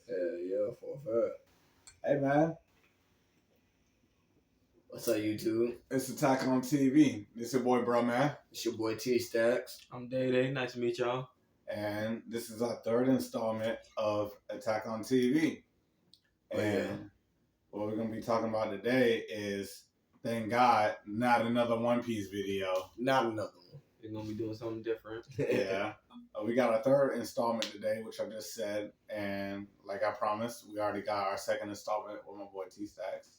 Yeah, for sure. Hey man, What's up, YouTube? it's Attack on TV. It's your boy, bro, man, It's your boy T Stacks. I'm Day Day. Nice to meet y'all. and this is our third installment of Attack on TV. Oh, And yeah. what we're gonna be talking about today is, thank God, not another One Piece video. Not another one. We're gonna be doing something different. Yeah, we got our third installment today, which I just said, and like I promised, we already got our second installment with my boy T Stacks.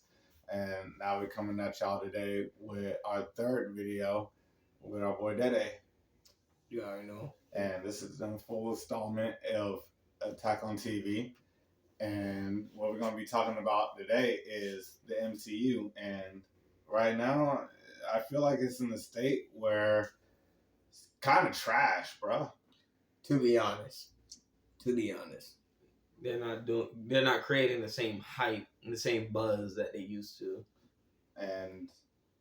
And now we're coming at y'all today with our third video with our boy Dede. You already know. And this is the full installment of Attack on TV. And what we're going to be talking about today is the MCU. And right now, I feel like it's in a state where it's kind of trash, bro. To be honest. They're not creating the same hype and the same buzz that they used to. And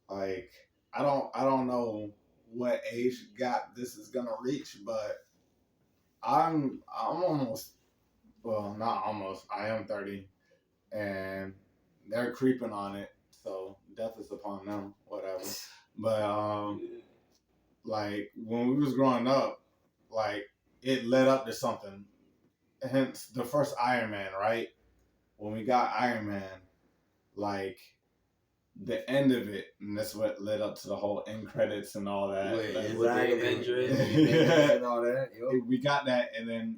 like, I don't know what age gap this is gonna reach, but I'm almost, well, not almost, I am 30, and they're creeping on it, so death is upon them, whatever. But like when we was growing up, like it led up to something. Hence the first Iron Man, right? When we got Iron Man, like the end of it, and that's what led up to the whole end credits and all that. Wait, Like, with the Avengers. And all that. Yo. we got that, and then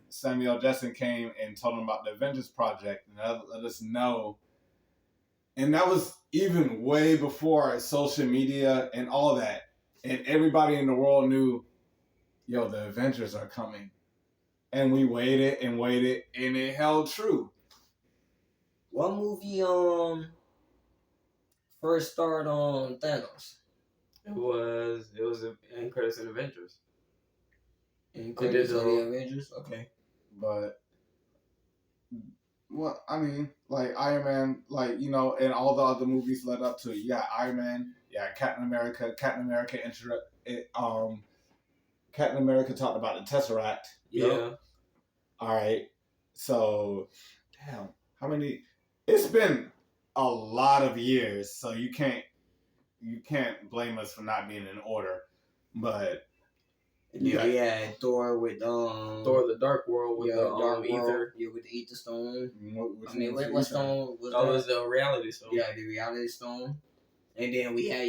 Samuel Jackson came and told him about the Avengers project, and let us know. And that was even way before social media and all that, and everybody in the world knew, yo, the Avengers are coming. And we waited and waited, and it held true. What movie first starred on Thanos? It was the end credits in Avengers. In credits of the digital. Avengers? Okay. But, well, I mean, like Iron Man, like, you know, and all the other movies led up to it. You got Iron Man, Captain America. Captain America talked about the Tesseract. Yeah. All right. So, damn, how many? It's been a lot of years, so you can't blame us for not being in order. But Yeah, we had Thor with Thor: The Dark World with the Dark ether. World. Yeah, with the Ether Stone. What stone was That that? was the reality stone. Yeah, the Reality Stone. And then we had,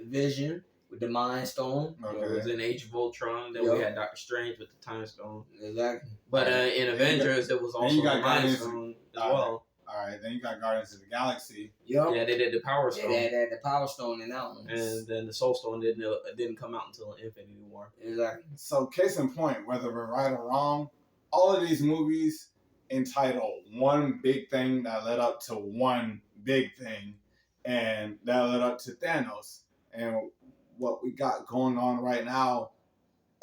Vision with the Mind Stone. It was in Age of Ultron. Then we had Doctor Strange with the Time Stone. Exactly. But in Avengers, it was also the Mind Stone as well. All right, then you got Guardians of the Galaxy. Yep. Yeah, they did the Power Stone. Yeah, they had the Power Stone in that one. And then the Soul Stone didn't come out until Infinity War. Exactly. So, case in point, whether we're right or wrong, all of these movies entitle one big thing that led up to one big thing, and that led up to Thanos. And what we got going on right now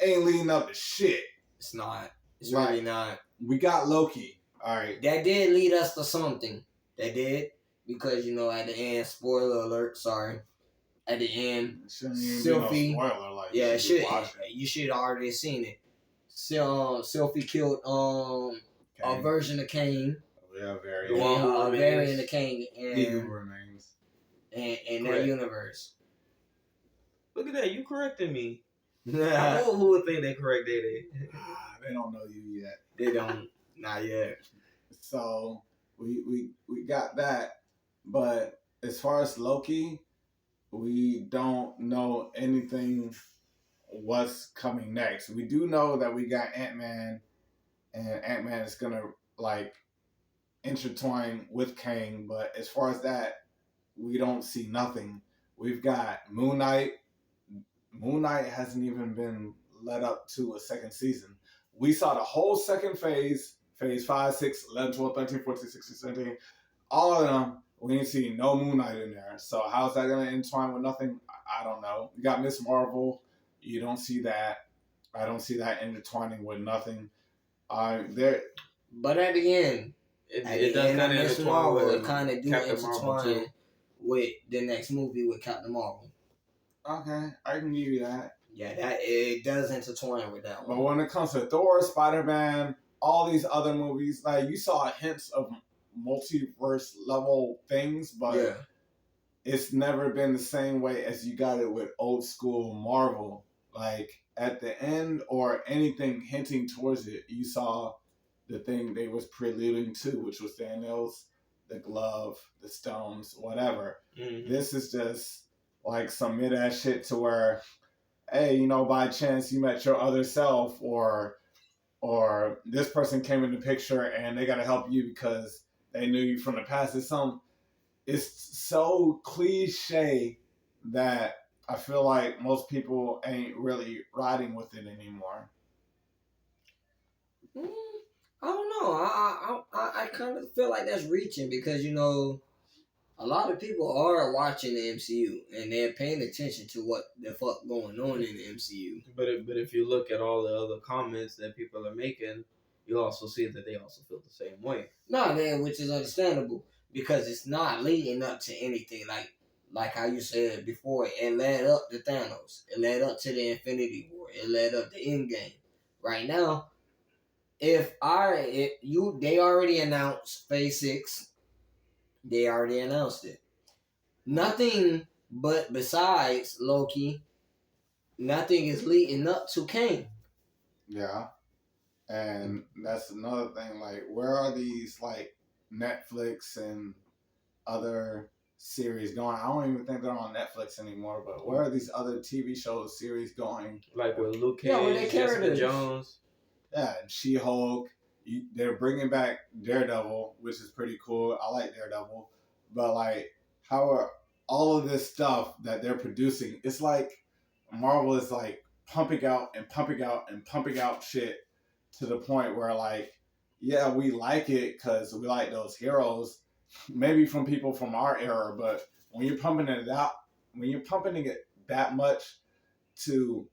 ain't leading up to shit. It's not. It's Right. really not. We got Loki. All right. That did lead us to something. That did. Because, at the end, spoiler alert, sorry. At the end, It shouldn't even Sylphie. be no spoiler. Like, yeah, you you should have already seen it. Sylphie killed a version of Kane. Yeah, very. The one who a remains. variant of Kane He who remains. in that Correct. universe. Look at that, you corrected me. They Who would think they correct Day? They don't know you yet. don't. Not yet. So we got that, but as far as Loki, we don't know anything what's coming next. We do know that we got Ant-Man, and Ant-Man is gonna like intertwine with Kang, but as far as that, we don't see nothing. We've got Moon Knight. Moon Knight hasn't even been led up to a second season. We saw the whole second phase 5, 6, 11, 12, 13, 14, 16, 17, all of them. We didn't see no Moon Knight in there. So how's that going to entwine with nothing? I don't know. You got Miss Marvel. You don't see that. I don't see that intertwining with nothing. There. But at the end, It does kind of Miss intertwine Marvel, with it kind of do Captain Marvel intertwine too. with the next movie with Captain Marvel. Okay, I can give you that. Yeah, that it does intertwine with that But one. when it comes to Thor, Spider-Man, all these other movies, like you saw hints of multiverse level things, but Yeah. it's never been the same way as you got it with old school Marvel. Like at the end or anything hinting towards it, you saw the thing they was preluding to, which was Thanos, the glove, the stones, whatever. Mm-hmm. This is just like some mid ass shit to where, hey, you know, by chance you met your other self, or this person came in the picture and they gotta help you because they knew you from the past. It's so cliche that I feel like most people ain't really riding with it anymore. I don't know. I kind of feel like that's reaching because a lot of people are watching the MCU and they're paying attention to what the fuck going on in the MCU. But if you look at all the other comments that people are making, you also see that they also feel the same way. No, man, which is understandable because it's not leading up to anything like how you said before. It led up to Thanos. It led up to the Infinity War. It led up to Endgame. Right now, they already announced Phase 6. They already announced it. Nothing but besides Loki, nothing is leading up to Kang. Yeah. And that's another thing. Like, where are these like Netflix and other series going? I don't even think they're on Netflix anymore. But where are these other TV shows, series going? Like with Luke Cage, Yeah, with their Jessica characters. Jones. Yeah, She-Hulk. They're bringing back Daredevil, which is pretty cool. I like Daredevil. But like, how are all of this stuff that they're producing? It's like Marvel is like pumping out and pumping out and pumping out shit to the point where like, yeah, we like it because we like those heroes, maybe from people from our era. But when you're pumping it out, when you're pumping it that much to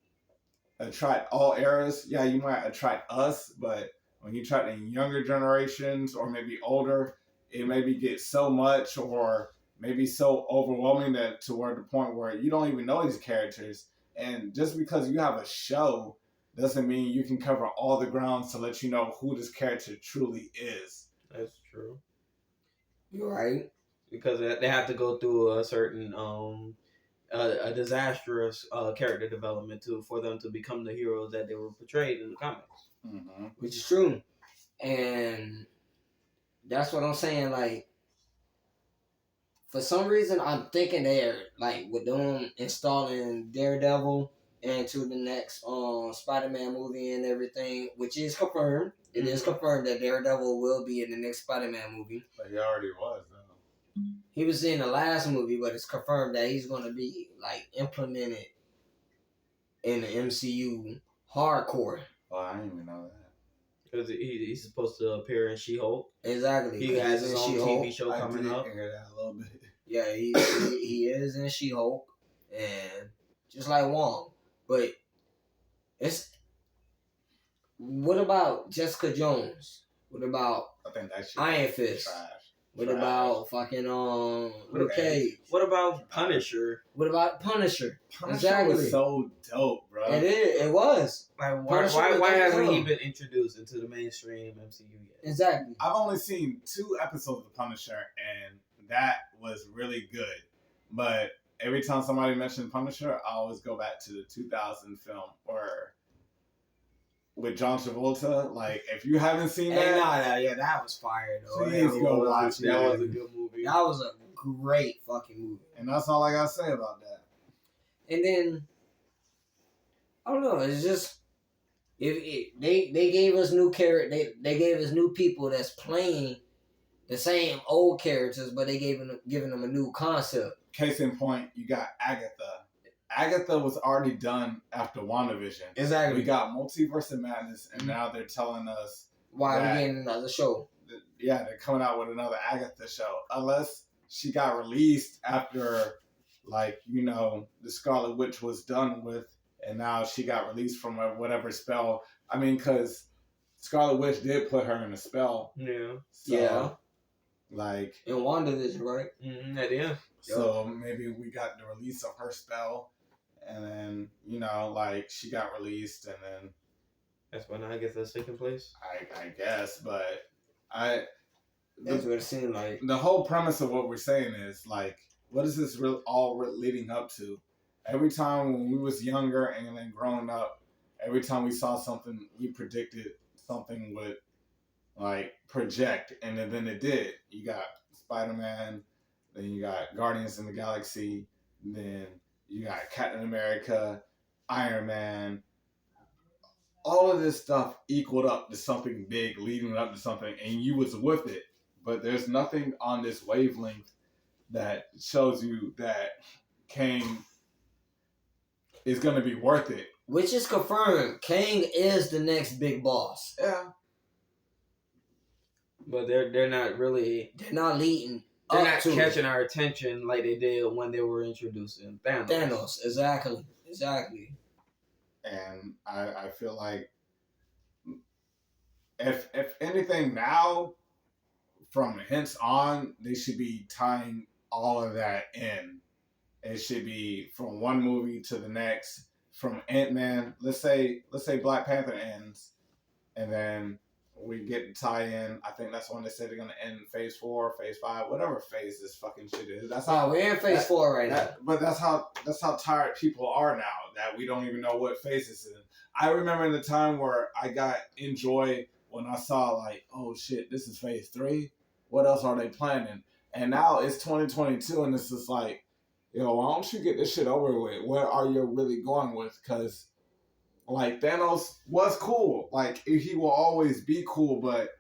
attract all eras, yeah, you might attract us, but when you attract the younger generations or maybe older, it maybe gets so much or maybe so overwhelming that to where the point where you don't even know these characters. And just because you have a show doesn't mean you can cover all the grounds to let you know who this character truly is. That's true. You're right. Because they have to go through a certain a disastrous character development too for them to become the heroes that they were portrayed in the comics. Mm-hmm. Which is true. And that's what I'm saying. Like, for some reason, I'm thinking they're like with them installing Daredevil into the next Spider-Man movie and everything, which is confirmed. It is confirmed that Daredevil will be in the next Spider-Man movie. But he already was, though. He was in the last movie, but it's confirmed that he's going to be like implemented in the MCU hardcore. Oh, I didn't even know that. Because he's supposed to appear in She-Hulk. Exactly. He has his own She-Hulk. TV show coming up. I did hear that a little bit. Yeah, he is in She-Hulk, and just like Wong. But what about Jessica Jones? What about I think that shit Iron Fist? trash. What about fucking Luke Cage? What about Punisher? What about Punisher? Punisher Exactly. was so dope, bro. It is. It was. Like Punisher why was hasn't he dope. been introduced into the mainstream MCU yet? Exactly. I've only seen 2 episodes of Punisher, and that was really good. But every time somebody mentioned Punisher, I always go back to the 2000 film or with John Travolta. Like, if you haven't seen that, Yeah, that was fire though. please go watch That that. was a good movie. That was a great fucking movie. And that's all I gotta say about that. And then I don't know. It's just they gave us new character. They gave us new people that's playing the same old characters, but they giving them a new concept. Case in point, you got Agatha. Agatha was already done after WandaVision. Exactly. We got Multiverse of Madness, and now they're telling us Why that- we getting another show? yeah, they're coming out with another Agatha show. Unless she got released after, like, you know, the Scarlet Witch was done with, and now she got released from whatever spell. I mean, because Scarlet Witch did put her in a spell. Yeah. So, Yeah. Like, In WandaVision, right? Yeah. so maybe we got the release of her spell, and then, you know, like, she got released, and then That's when I guess that's taking place. I guess, but I That's the what it seemed like. the whole premise of what we're saying is like, what is this leading up to? Every time when we was younger and then growing up, every time we saw something, we predicted something would like project, and then it did. You got Spider-Man, then you got Guardians in the Galaxy, then you got Captain America, Iron Man. All of this stuff equaled up to something big, leading up to something, and you was with it. But there's nothing on this wavelength that shows you that Kang is going to be worth it. Which is confirmed. Kang is the next big boss. Yeah. But they're not really They're not leading. they're up not to catching our attention like they did when they were introducing Thanos. Thanos, exactly. And I feel like if anything now, from hence on, they should be tying all of that in. It should be from one movie to the next. From Ant-Man, let's say Black Panther ends, and then we get to tie in. I think that's when they said they're gonna end Phase 4, Phase 5, whatever phase this fucking shit is. That's how We're in Phase 4 right now. But that's how tired people are now, that we don't even know what phase this is. I remember in the time where I got enjoy when I saw like, oh shit, this is Phase 3. What else are they planning? And now it's 2022, and it's just like, yo, why don't you get this shit over with? Where are you really going with? Because, like, Thanos was cool. Like, he will always be cool, but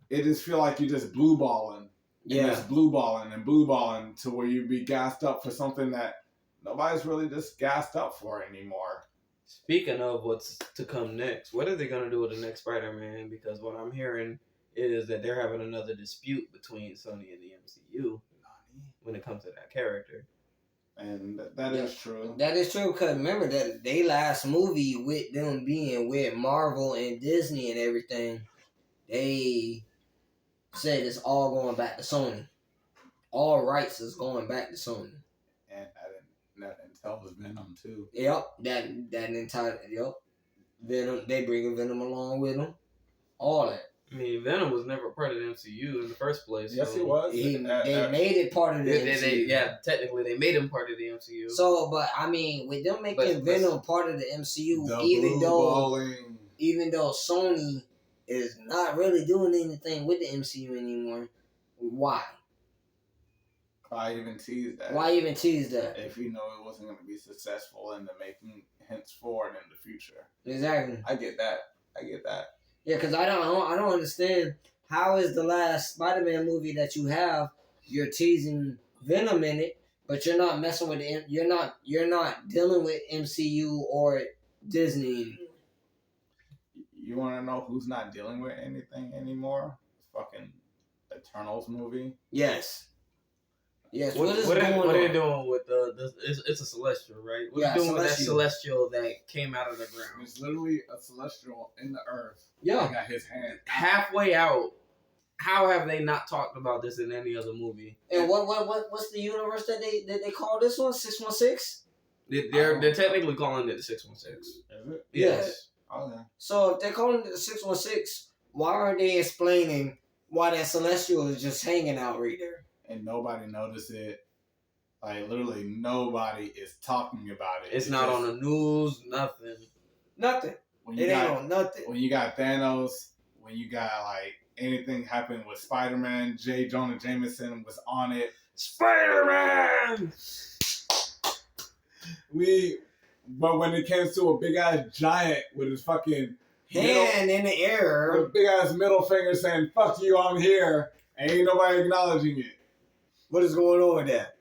it just feel like you just blue balling. Yeah. Just blue balling to where you be gassed up for something that nobody's really just gassed up for anymore. Speaking of what's to come next, what are they going to do with the next Spider-Man? Because what I'm hearing is that they're having another dispute between Sony and the MCU when it comes to that character. And that is true. That is true, because remember that they last movie with them being with Marvel and Disney and everything, they said it's all going back to Sony. All rights is going back to Sony. And that entails Venom too. Yep, that entire Venom. They bringing Venom along with them. All that. I mean, Venom was never part of the MCU in the first place. Yes, so he was. They made it part of the MCU. Technically, they made him part of the MCU. So, but I mean, with them making Venom part of the MCU, even though Sony is not really doing anything with the MCU anymore, why? Why even tease that? Why even tease that? If you know it wasn't going to be successful in the making henceforward in the future. Exactly. I get that. Yeah, because I don't understand how is the last Spider-Man movie that you have, you're teasing Venom in it, but you're not messing with it. You're not dealing with MCU or Disney anymore. You want to know who's not dealing with anything anymore? Fucking Eternals movie. Yes. What are they doing with it's a celestial, right? What are they doing with that celestial that came out of the ground? It's literally a celestial in the earth. Yeah. Got his hand halfway out. How have they not talked about this in any other movie? And what's the universe that they call this one? 616? They're technically calling it the 616. Is it? Yes. Okay. So if they're calling it the 616, why aren't they explaining why that celestial is just hanging out right there? And nobody noticed it. Like, literally nobody is talking about it. It's not on the news, nothing. Ain't on nothing. When you got Thanos, when you got, like, anything happened with Spider-Man, J. Jonah Jameson was on it. Spider-Man! But when it came to a big-ass giant with his fucking hand in the air, with a big-ass middle finger saying, fuck you, I'm here, and ain't nobody acknowledging it. What is going on with that?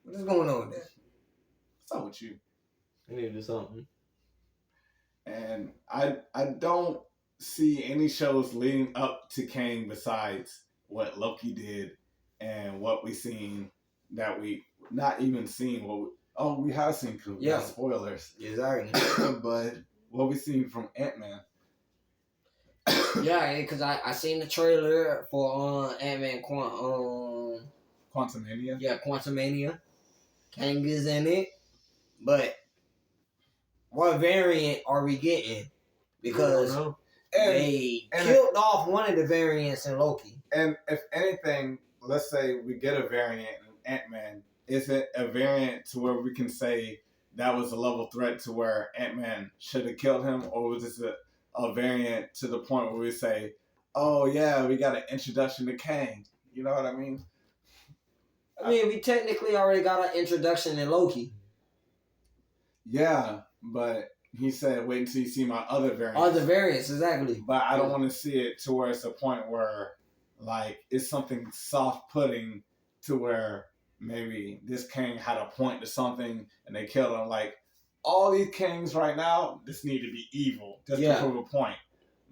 What's up with you? I need to do something. And I don't see any shows leading up to Kang besides what Loki did and what we seen that we not even seen. We have seen spoilers. Exactly. But what we seen from Ant-Man. Yeah, because I seen the trailer for Ant-Man Quantumania? Yeah, Quantumania. Kang is in it. But what variant are we getting? because know. they killed off one of the variants in Loki. And if anything, let's say we get a variant in Ant-Man, is it a variant to where we can say that was a level threat to where Ant-Man should have killed him, or was this a variant to the point where we say, oh yeah, we got an introduction to Kang? You know what I mean? I mean, we technically already got an introduction in Loki. Yeah, but he said, wait until you see my other variants. Other variants, exactly. But I don't want to see it to where it's a point where, like, it's something soft pudding to where maybe this king had a point to something and they killed him. Like, all these kings right now just need to be evil just to prove a point.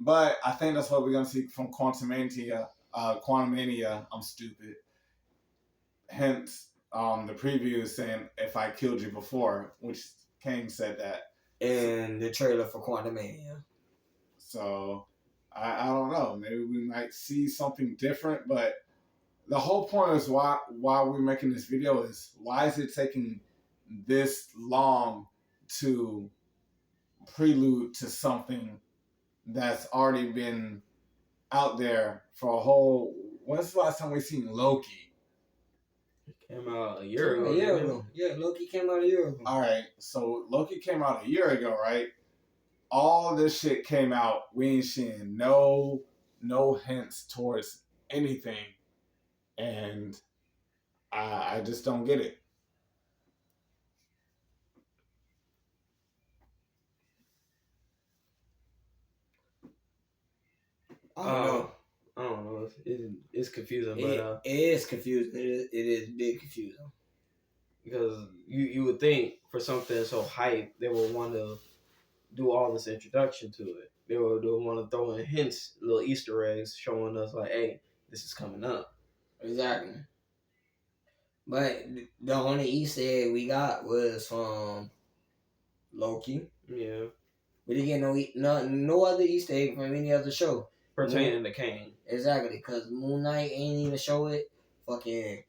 But I think that's what we're going to see from Quantumania. I'm stupid. Hence, the preview is saying, if I killed you before, which Kang said that. In the trailer for Quantumania. So, I don't know. Maybe we might see something different, but the whole point is why we're making this video is, why is it taking this long to prelude to something that's already been out there for a whole... When's the last time we seen Loki? It came out a year ago. Yeah, Loki came out a year ago. All right, so Loki came out a year ago, right? All this shit came out. We ain't seeing no hints towards anything, and I just don't get it. I don't know. It's confusing, but it is confusing. It is big confusing. Because you would think for something so hype, they would want to do all this introduction to it. They would want to throw in hints, little Easter eggs, showing us like, hey, this is coming up. Exactly. But the only Easter egg we got was from Loki. Yeah. We didn't get no other Easter egg from any other show pertaining to Kang. Exactly, because Moon Knight ain't even show it. Fucking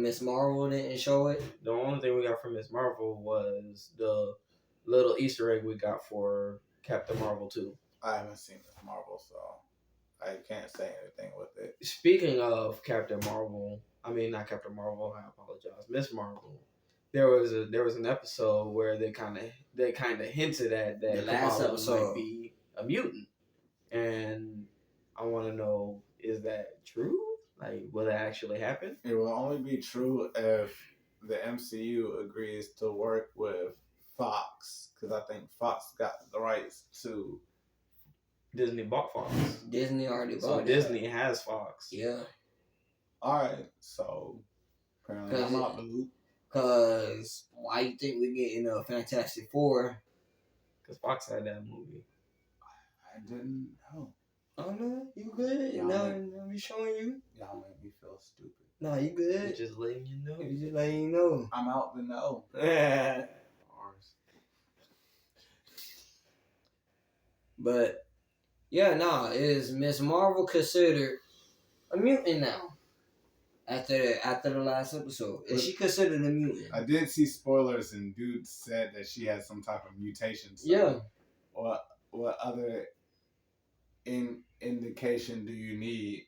Miss Marvel didn't show it. The only thing we got from Miss Marvel was the little Easter egg we got for Captain Marvel 2. I haven't seen Miss Marvel, so I can't say anything with it. Speaking of Captain Marvel, I mean not Captain Marvel, I apologize. Miss Marvel. There was an episode where they kind of hinted at that the last episode might be a mutant, and I want to know, is that true? Like, will that actually happen? It will only be true if the MCU agrees to work with Fox, because I think Fox got the rights to... Disney bought Fox. Disney already bought So Disney has Fox. Yeah. Alright, so apparently I'm out the loop. Because why you think we're getting a Fantastic Four? Because Fox had that movie. I didn't know. Oh no, you good? I'm showing you. Y'all make me feel stupid. No, you good. We're just letting you know. We're just letting you know. I'm out the know. But yeah, is Miss Marvel considered a mutant now? After the last episode, is she considered a mutant? I did see spoilers, and dude said that she had some type of mutation. So yeah. What other indication do you need?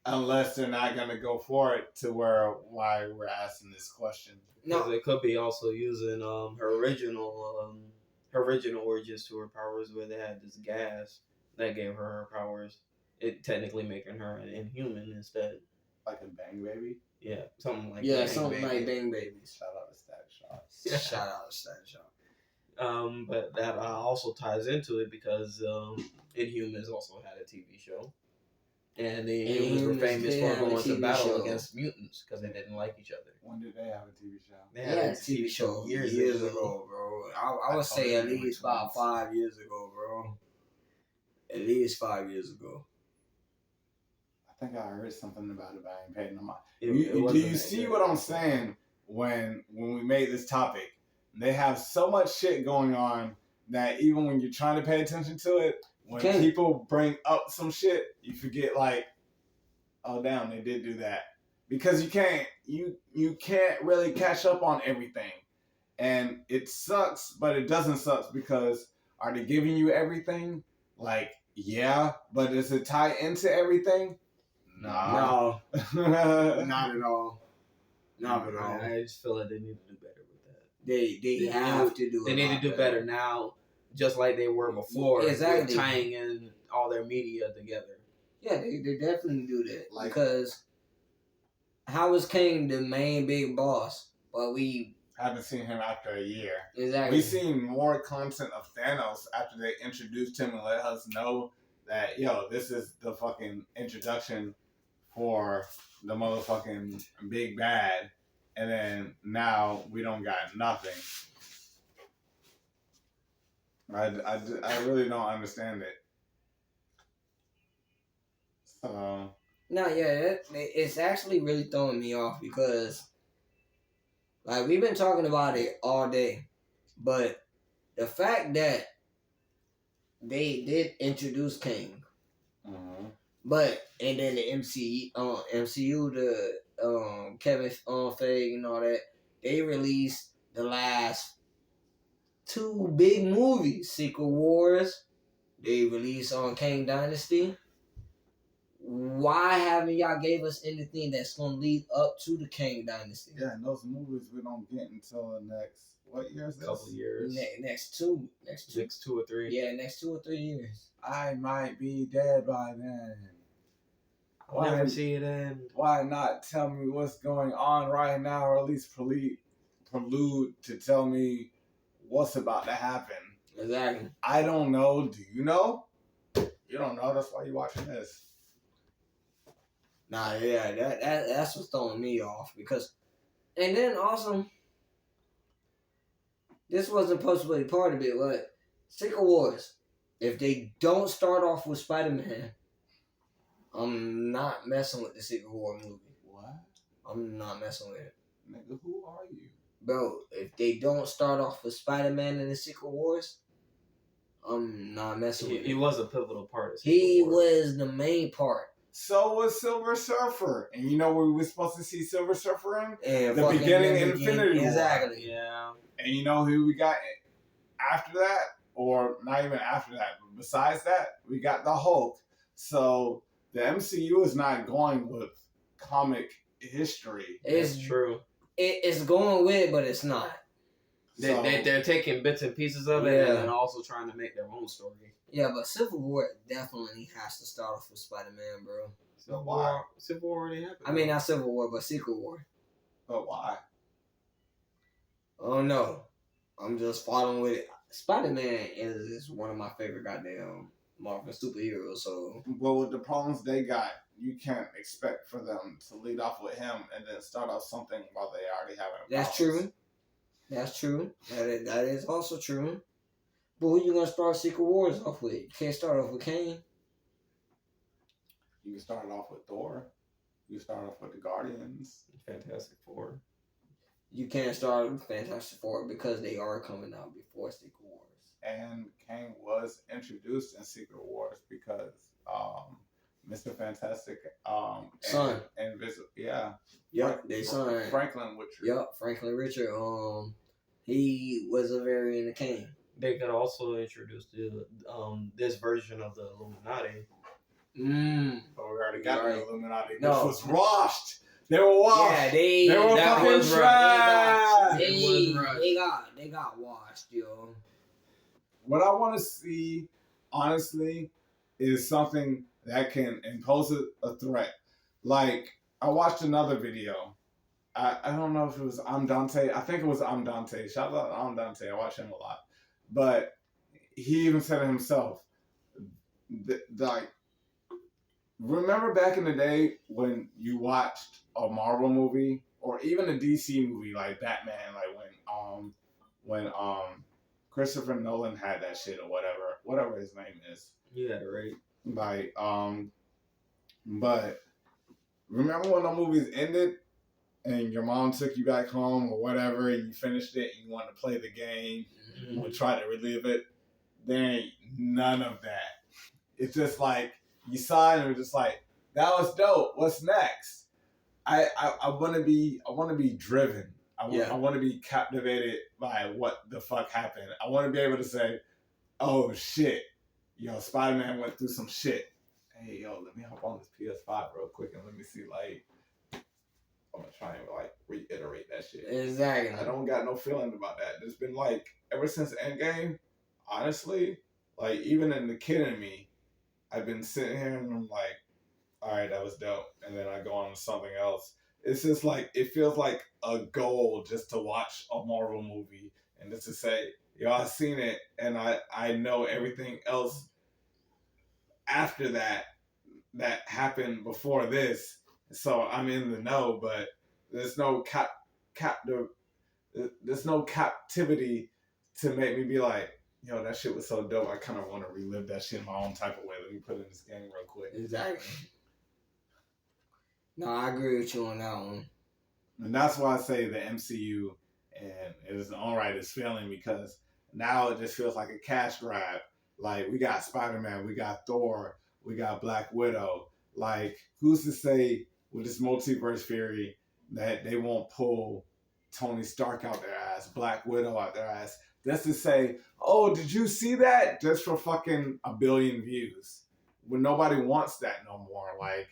Unless they're not gonna go for it to why we're asking this question. Because it could be also using her original origins to her powers, where they had this gas that gave her powers. It technically making her an inhuman instead. Like a Bang Baby? Yeah, something like Bang like Bang Babies. Shout out to Static Shock. Yeah. Shout out to Static Shock. But that also ties into it because Inhumans also had a TV show. And the Inhumans were famous for going to battle against mutants because they didn't like each other. When did they have a TV show? They had a TV show years ago, bro. I would say at least about 5 years ago, bro. At least 5 years ago. I think I heard something about it, but I ain't paying no mind. Do you see what I'm saying when we made this topic? They have so much shit going on that even when you're trying to pay attention to it, when people bring up some shit, you forget like, oh damn, they did do that. Because you can't really catch up on everything. And it sucks, but it doesn't suck because are they giving you everything? Like, yeah, but does it tie into everything? Nah. No, not at all. Not at all. I just feel like they need to do better with that. They have to do. They need to do better now, just like they were before. Exactly. Tying in all their media together. Yeah, they definitely do that. Like, because how is Kang the main big boss? But we haven't seen him after a year. Exactly. We've seen more content of Thanos after they introduced him and let us know that, yo, this is the fucking introduction for the motherfucking big bad. And then now we don't got nothing. I really don't understand it. So. No, yeah, it's actually really throwing me off because, like, we've been talking about it all day, but the fact that they did introduce Kang, but and then the MCU, the Kevin Feige and all that, they released the last 2 big movies, Secret Wars. They released on Kang Dynasty. Why haven't y'all gave us anything that's gonna lead up to the Kang Dynasty? Yeah, and those movies we don't get until the next, what year is this? Couple years. Next two or three. Yeah, next 2 or 3 years. I might be dead by then. I'll never see it end. Why not tell me what's going on right now, or at least prelude to tell me what's about to happen? Exactly. I don't know. Do you know? You don't know. That's why you're watching this. Nah, yeah, that's what's throwing me off because, and then also, this wasn't supposed to be part of it, but Secret Wars, if they don't start off with Spider-Man, I'm not messing with the Secret War movie. What? I'm not messing with it. Nigga, who are you? Bro, if they don't start off with Spider-Man in the Secret Wars, I'm not messing with it. He was a pivotal part of He was the main part. So was Silver Surfer. And you know where we were supposed to see Silver Surfer in? And the beginning of Infinity War. Exactly. Yeah. And you know who we got after that? Or not even after that. But besides that, we got the Hulk. So the MCU is not going with comic history. It's true. It's going with, but it's not. They're taking bits and pieces of it and then also trying to make their own story. Yeah, but Civil War definitely has to start off with Spider-Man, bro. So why? Civil War already happened. I mean, not Civil War, but Secret War. But why? Oh, no. I'm just following with it. Spider-Man is one of my favorite goddamn Marvel superheroes, so... Well, with the problems they got, you can't expect for them to lead off with him and then start off something while they already have it. That's true. That's true. That is also true. But who you gonna start Secret Wars off with? You can't start off with Kane. You can start off with Thor. You start off with the Guardians. Fantastic Four. You can't start with Fantastic Four because they are coming out before Secret Wars. And Kane was introduced in Secret Wars because Mr. Fantastic son. Yep, they son. Franklin Richard. Yep, Franklin Richard. He was a variant of Kane. They could also introduce this version of the Illuminati. But we already got the Illuminati, which was washed. They were washed. Yeah, they were fucking trash. They got washed, yo. What I want to see, honestly, is something that can impose a threat. Like, I watched another video. I don't know if it was Dante. I think it was Dante. Shout out Dante. I watch him a lot. But he even said it himself. Like, remember back in the day when you watched a Marvel movie or even a DC movie like Batman, like when Christopher Nolan had that shit or whatever his name is. Yeah, right. Like but remember when the movies ended and your mom took you back home or whatever and you finished it and you wanted to play the game, you would try to relive it? There ain't none of that. It's just like you saw it and it was just like, that was dope. What's next? I want to be driven. I want to be captivated by what the fuck happened. I want to be able to say, oh shit, yo, Spider-Man went through some shit. Hey, yo, let me hop on this PS5 real quick and let me see, like, I'm gonna try and, like, reiterate that shit. Exactly. I don't got no feeling about that. There's been, like, ever since Endgame, honestly, like, even in the kid in me, I've been sitting here and I'm like, all right, that was dope. And then I go on to something else. It's just like, it feels like a goal just to watch a Marvel movie and just to say, yo, I've seen it and I know everything else after that happened before this. So I'm in the know, but there's no there's no captivity to make me be like, yo, that shit was so dope. I kind of want to relive that shit in my own type of way. Let me put in this game real quick. Exactly. No, I agree with you on that one. And that's why I say the MCU and it is all right is failing because now it just feels like a cash grab. Like we got Spider-Man, we got Thor, we got Black Widow. Like who's to say with this multiverse theory that they won't pull Tony Stark out their ass, Black Widow out their ass, just to say, oh, did you see that? Just for fucking 1 billion views. When nobody wants that no more. Like,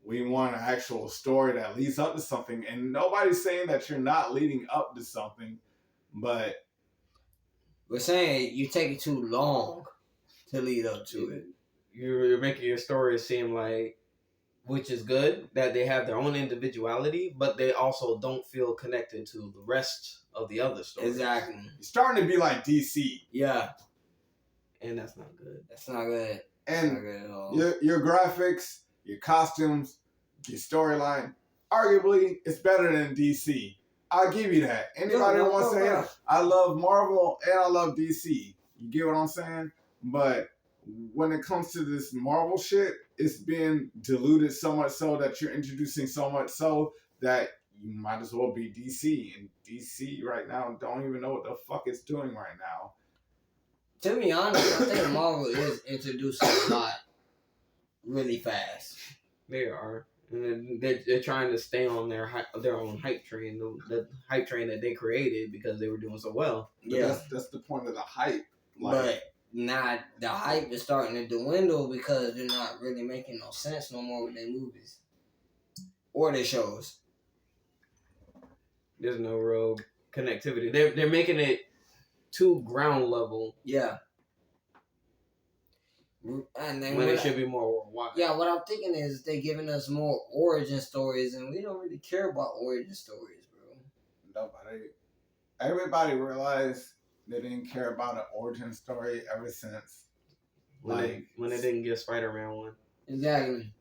we want an actual story that leads up to something. And nobody's saying that you're not leading up to something, but we're saying you take it too long to lead up to it. You're making your story seem like, which is good, that they have their own individuality, but they also don't feel connected to the rest of the other stories. Exactly. It's starting to be like DC. Yeah. And that's not good. That's not good. And not good at all. Your graphics, your costumes, your storyline, arguably, it's better than DC. I'll give you that. Anybody that wants to say, I love Marvel and I love DC. You get what I'm saying? But when it comes to this Marvel shit, it's been diluted so much so that you're introducing so much so that you might as well be DC. And DC right now don't even know what the fuck it's doing right now. To be honest, I think Marvel is introducing a lot really fast. They are. And they're trying to stay on their own hype train, the hype train that they created because they were doing so well. But yeah, that's the point of the hype. Like, but now the hype is starting to dwindle because they're not really making no sense no more with their movies or their shows. There's no real connectivity. They're making it too ground level. Yeah. And then when it should be more worldwide. Yeah, what I'm thinking is they're giving us more origin stories, and we don't really care about origin stories, bro. Nobody. Everybody realized they didn't care about an origin story ever since. When they didn't give Spider-Man one. Exactly.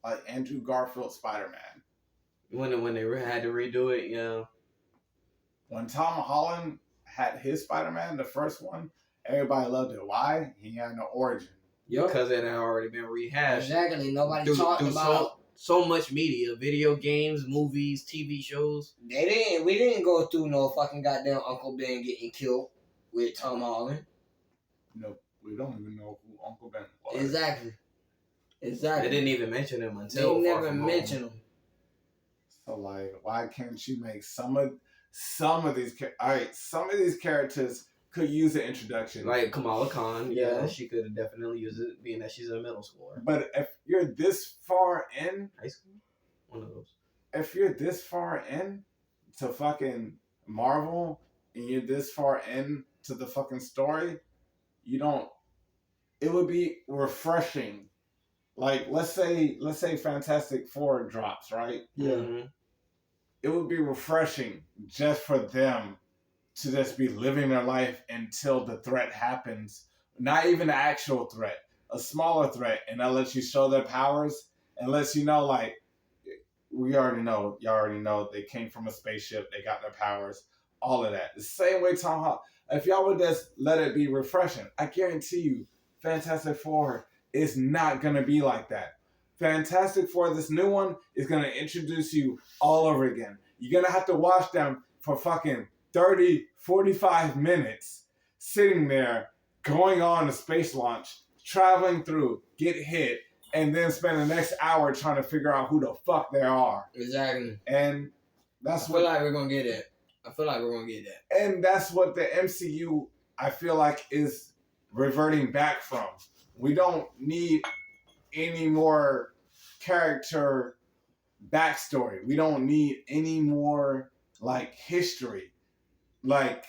Like Andrew Garfield Spider-Man. When they had to redo it, yeah. When Tom Holland had his Spider-Man, the first one, everybody loved it. Why? He had no origin. Yep. Because it had already been rehashed. Exactly. Nobody talked about so much media, video games, movies, TV shows. We didn't go through no fucking goddamn Uncle Ben getting killed with Tom Holland. No, we don't even know who Uncle Ben was. Exactly. They didn't even mention him until they never mentioned him. So like, why can't you make some of these? All right, some of these characters could use an introduction. Like Kamala Khan, yeah, she could definitely use it, being that she's a middle schooler. But if you're this far in high school, one of those. If you're this far in to fucking Marvel and you're this far in to the fucking story, you don't. It would be refreshing. Like let's say Fantastic Four drops, right? Yeah. Mm-hmm. It would be refreshing just for them to just be living their life until the threat happens. Not even an actual threat, a smaller threat, and that lets you show their powers and lets you know, like, y'all already know they came from a spaceship, they got their powers, all of that. The same way Tom Holland, if y'all would just let it be refreshing, I guarantee you, Fantastic Four is not going to be like that. Fantastic Four, this new one, is going to introduce you all over again. You're going to have to watch them for fucking 30, 45 minutes sitting there, going on a space launch, traveling through, get hit, and then spend the next hour trying to figure out who the fuck they are. Exactly. And that's I feel like we're going to get that. And that's what the MCU, I feel like, is reverting back from. We don't need any more character backstory. We don't need any more like history. Like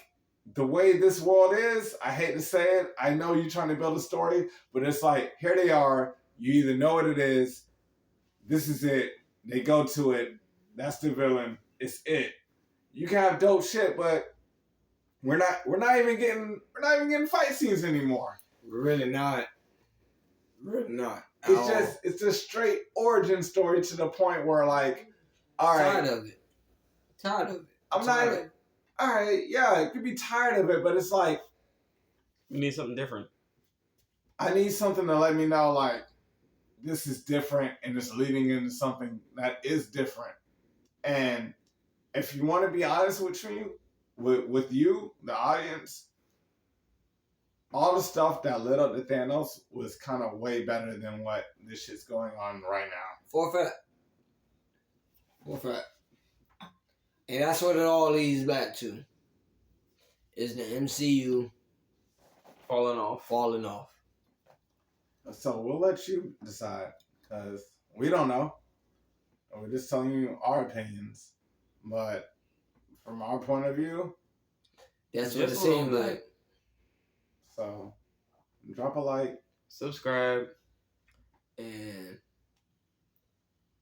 the way this world is, I hate to say it. I know you're trying to build a story, but it's like here they are. You either know what it is. This is it. They go to it. That's the villain. It's it. You can have dope shit, but we're not even getting fight scenes anymore. We're really not. Really not. It's a straight origin story to the point where like, all right, Tired of it. I'm not even. All right, yeah, I could be tired of it, but it's like We need something different. I need something to let me know like this is different and it's leading into something that is different. And if you want to be honest with you, the audience, all the stuff that led up to Thanos was kind of way better than what this shit's going on right now. For a fact. And that's what it all leads back to. Is the MCU Falling off. So we'll let you decide because we don't know. We're just telling you our opinions. But from our point of view, that's what it seems like. So drop a like, subscribe, and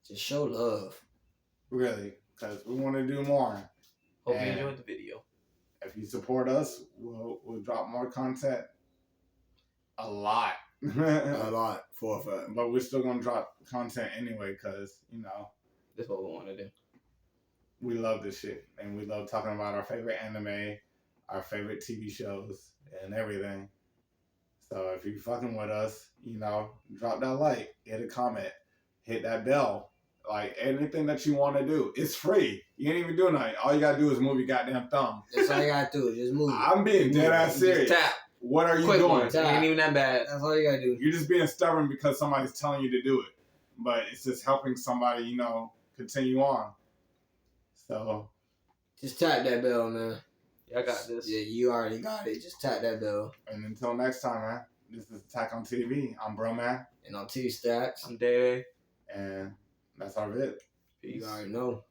just show love. Really, because we want to do more. Hope you enjoyed the video. If you support us, we'll drop more content. A lot. A lot, for a fact. But we're still gonna drop content anyway, because that's what we want to do. We love this shit, and we love talking about our favorite anime, our favorite TV shows, and everything. So if you fucking with us, drop that like, hit a comment, hit that bell, like anything that you want to do. It's free. You ain't even doing nothing. All you gotta do is move your goddamn thumb. That's all you gotta do. Just move. I'm being dead ass serious. Tap. What are you doing? It ain't even that bad. That's all you gotta do. You're just being stubborn because somebody's telling you to do it. But it's just helping somebody, continue on. So. Just tap that bell, man. Yeah, I got this. Yeah, you already got it. Just tap that bell. And until next time, man. This is Attack on TV. I'm Bro Man. And I'm T-Stacks. I'm Day. And that's our vid. You already know.